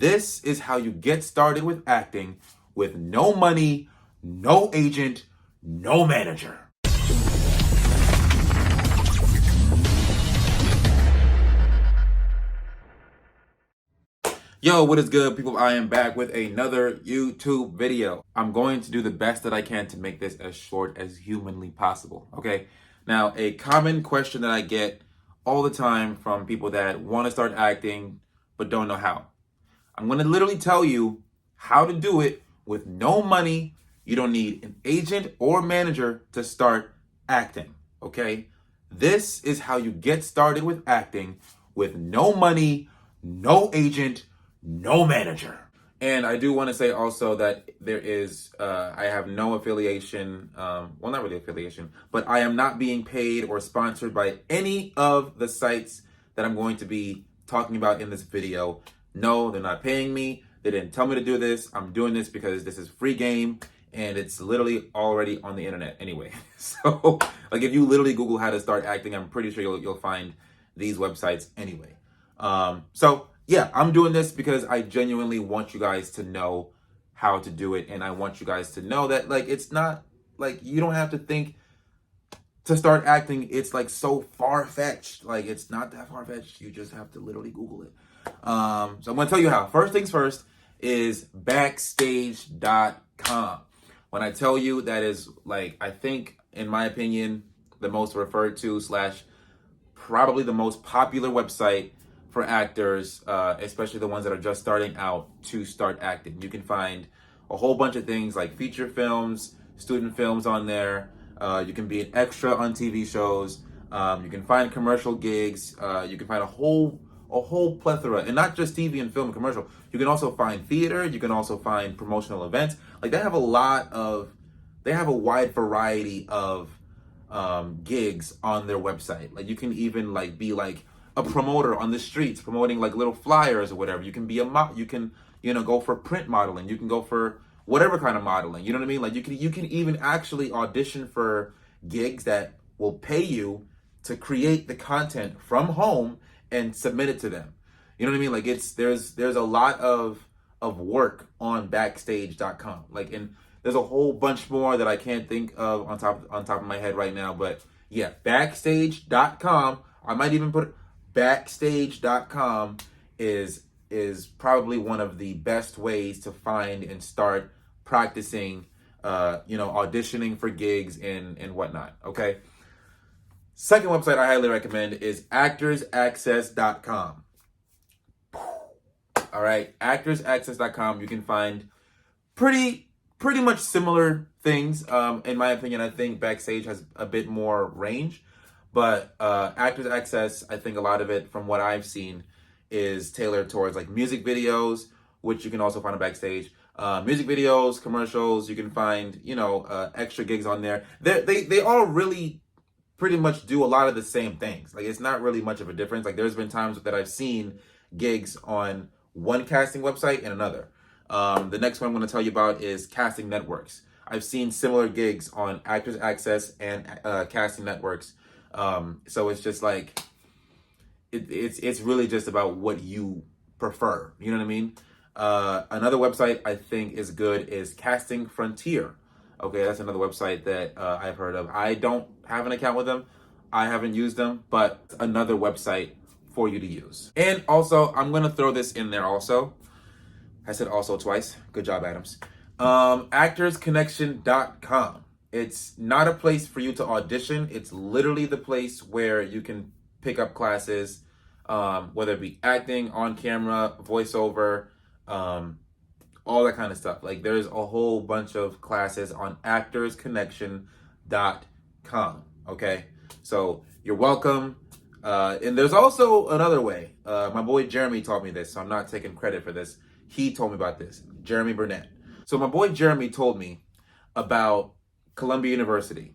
This is how you get started with acting with no money, no agent, no manager. Yo, what is good, people? I am back with another YouTube video. I'm going to do the best that I can to make this as short as humanly possible, okay? Now, a common question that I get all the time from people that want to start acting but don't know how. I'm going to literally tell you how to do it with no money. You don't need an agent or manager to start acting, okay? This is how you get started with acting with no money, no agent, no manager. And I do want to say also that there is, I have no affiliation, well, not really affiliation, but I am not being paid or sponsored by any of the sites that I'm going to be talking about in this video. No, they're not paying me. They didn't tell me to do this. I'm doing this because this is free game and it's literally already on the internet anyway. So like if you literally Google how to start acting, I'm pretty sure you'll find these websites anyway. So yeah, I'm doing this because I genuinely want you guys to know how to do it. And I want you guys to know that like, it's not like, you don't have to think to start acting. It's like so far-fetched. Like it's not that far-fetched. You just have to literally Google it. So I'm going to tell you how. First things first is backstage.com. When I tell you that is like, I think in my opinion, the most referred to / probably the most popular website for actors, especially the ones that are just starting out to start acting. You can find a whole bunch of things like feature films, student films on there. You can be an extra on TV shows. You can find commercial gigs. You can find a whole plethora, and not just TV and film and commercial. You can also find theater. You can also find promotional events. Like they have a wide variety of gigs on their website. Like you can even like be like a promoter on the streets, promoting like little flyers or whatever. You can be you can go for print modeling. You can go for whatever kind of modeling. You know what I mean? Like you can even actually audition for gigs that will pay you to create the content from home and submit it to them. You know what I mean? Like there's a lot of work on backstage.com. Like, and there's a whole bunch more that I can't think of on top of my head right now. But yeah, backstage.com. I might even put backstage.com is probably one of the best ways to find and start practicing, auditioning for gigs and whatnot. Okay. Second website I highly recommend is actorsaccess.com. All right, actorsaccess.com. You can find pretty much similar things. In my opinion, I think Backstage has a bit more range, but Actors Access, I think a lot of it from what I've seen is tailored towards like music videos, which you can also find on Backstage. Music videos, commercials, you can find, extra gigs on there. They all really pretty much do a lot of the same things. Like it's not really much of a difference. Like there's been times that I've seen gigs on one casting website and another. The next one I'm going to tell you about is Casting Networks. I've seen similar gigs on Actors Access and Casting Networks. So it's just like, it's really just about what you prefer. You know what I mean? Another website I think is good is Casting Frontier. Okay, that's another website that I've heard of. I don't have an account with them. I haven't used them, but another website for you to use. And also, I'm going to throw this in there also. I said also twice. Good job, Adams. Actorsconnection.com. It's not a place for you to audition. It's literally the place where you can pick up classes, whether it be acting, on camera, voiceover, all that kind of stuff. Like there's a whole bunch of classes on actorsconnection.com. Okay, so you're welcome. And there's also another way. My boy Jeremy taught me this, so I'm not taking credit for this. He told me about this, Jeremy Burnett. So my boy Jeremy told me about Columbia University.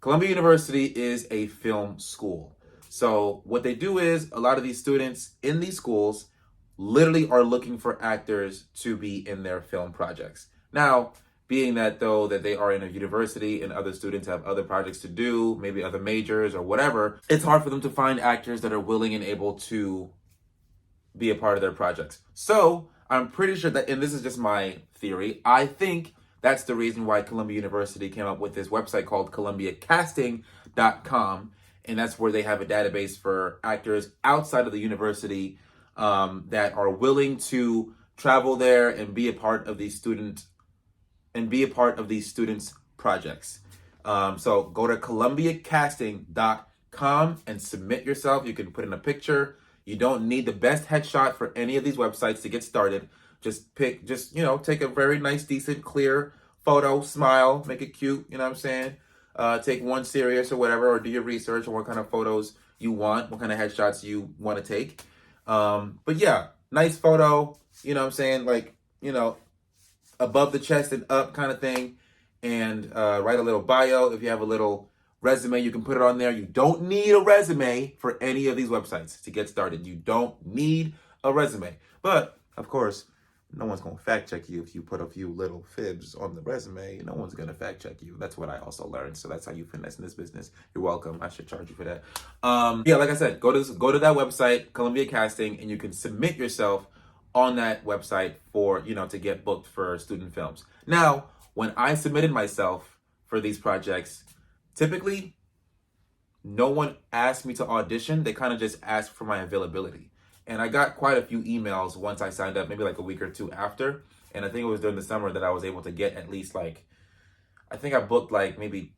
Columbia University is a film school. So what they do is a lot of these students in these schools literally are looking for actors to be in their film projects. Now, being that though that they are in a university and other students have other projects to do, maybe other majors or whatever, it's hard for them to find actors that are willing and able to be a part of their projects. So I'm pretty sure that, and this is just my theory, I think that's the reason why Columbia University came up with this website called ColumbiaCasting.com. And that's where they have a database for actors outside of the university that are willing to travel there and be a part of these students projects. So go to ColumbiaCasting.com and submit yourself. You can put in a picture. You don't need the best headshot for any of these websites to get started. Just take a very nice, decent, clear photo, smile, make it cute, you know what I'm saying? Take one serious or whatever, or do your research on what kind of photos you want, what kind of headshots you want to take. But yeah, nice photo, you know what I'm saying? Like, above the chest and up kind of thing. And write a little bio. If you have a little resume, you can put it on there. You don't need a resume for any of these websites to get started. You don't need a resume. But, of course, no one's going to fact check you if you put a few little fibs on the resume. No one's going to fact check you. That's what I also learned. So that's how you finesse in this business. You're welcome. I should charge you for that. Yeah, like I said, go to that website, Columbia Casting, and you can submit yourself on that website for, to get booked for student films. Now, when I submitted myself for these projects, typically no one asked me to audition. They kind of just asked for my availability. And I got quite a few emails once I signed up, maybe like a week or two after. And I think it was during the summer that I was able to get at least I think I booked maybe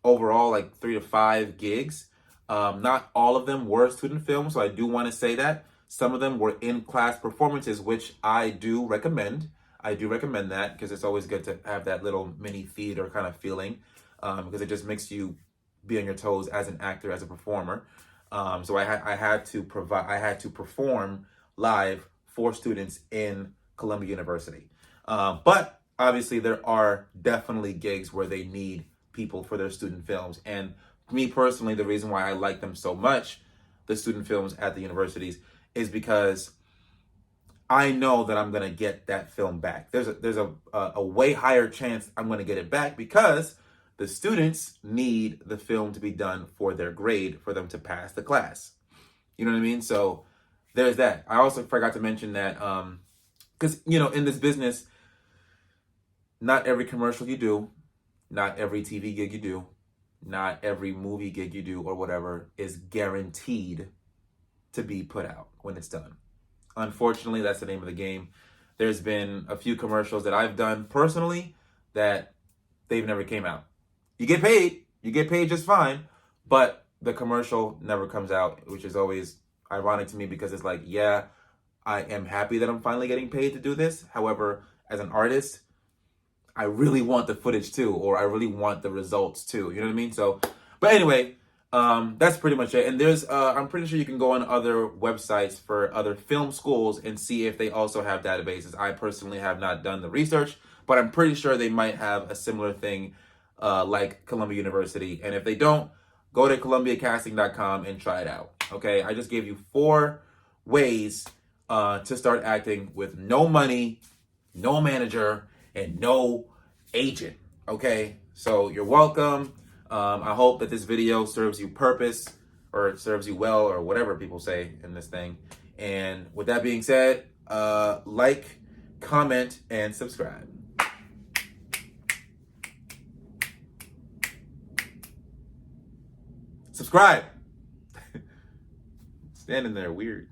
overall 3 to 5 gigs. Not all of them were student films, so I do want to say that. Some of them were in-class performances, which I do recommend. I do recommend that because it's always good to have that little mini theater kind of feeling because it just makes you be on your toes as an actor, as a performer. So I had to perform live for students in Columbia University. But obviously there are definitely gigs where they need people for their student films. And me personally, the reason why I like them so much, the student films at the universities, is because I know that I'm gonna get that film back. There's a way higher chance I'm gonna get it back because the students need the film to be done for their grade for them to pass the class. You know what I mean? So there's that. I also forgot to mention that because in this business, not every commercial you do, not every TV gig you do, not every movie gig you do or whatever is guaranteed to be put out when it's done. Unfortunately, that's the name of the game. There's been a few commercials that I've done personally that they've never came out. You get paid just fine, but the commercial never comes out, which is always ironic to me because it's like, yeah, I am happy that I'm finally getting paid to do this. However, as an artist, I really want the footage too, or I really want the results too. You know what I mean? So, but anyway, that's pretty much it. And there's, I'm pretty sure you can go on other websites for other film schools and see if they also have databases. I personally have not done the research, but I'm pretty sure they might have a similar thing like Columbia University. And if they don't, go to ColumbiaCasting.com and try it out. Okay, I just gave you 4 ways to start acting with no money, no manager, and no agent. Okay, so you're welcome. I hope that this video serves you purpose or serves you well or whatever people say in this thing. And with that being said, like, comment, and subscribe. Subscribe. Standing there weird.